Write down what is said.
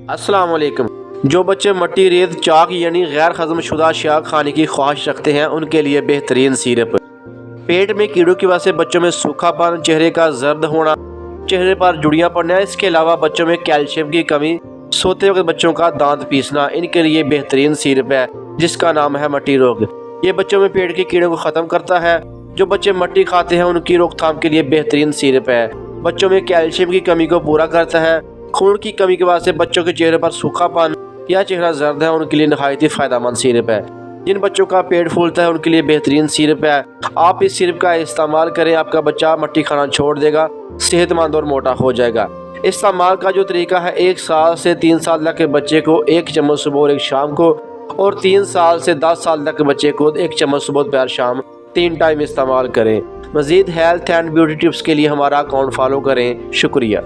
السلام علیکم۔ جو بچے مٹی ریت چاک یعنی غیر ہضم شدہ اشیاء کھانے کی خواہش رکھتے ہیں ان کے لیے بہترین سیرپ۔ پیٹ میں کیڑوں کی وجہ سے بچوں میں سوکھا پن، چہرے کا زرد ہونا، چہرے پر جڑیاں پڑنا، اس کے علاوہ بچوں میں کیلشیم کی کمی، سوتے وقت بچوں کا دانت پیسنا، ان کے لیے بہترین سیرپ ہے جس کا نام ہے مٹی روگ۔ یہ بچوں میں پیٹ کے کیڑوں کو ختم کرتا ہے۔ جو بچے مٹی کھاتے ہیں ان کی روک تھام کے لیے بہترین سیرپ ہے۔ بچوں میں کیلشیم کی کمی کو پورا کرتا ہے۔ خون کی کمی کی وجہ سے بچوں کے چہرے پر سوکھا پن یا چہرہ زرد ہے ان کے لیے نہایت ہی فائدہ مند سیرپ ہے۔ جن بچوں کا پیٹ پھولتا ہے ان کے لیے بہترین سیرپ ہے۔ آپ اس سیرپ کا استعمال کریں، آپ کا بچہ مٹی کھانا چھوڑ دے گا، صحت مند اور موٹا ہو جائے گا۔ استعمال کا جو طریقہ ہے، 1 سال سے 3 سال تک کے بچے کو 1 چمچ صبح اور 1 شام کو، اور 3 سال سے 10 سال تک کے بچے کو 1 چمچ صبح دوپہر شام 3 ٹائم استعمال کریں۔ مزید ہیلتھ اینڈ بیوٹی ٹپس کے لیے ہمارا اکاؤنٹ فالو کریں۔ شکریہ۔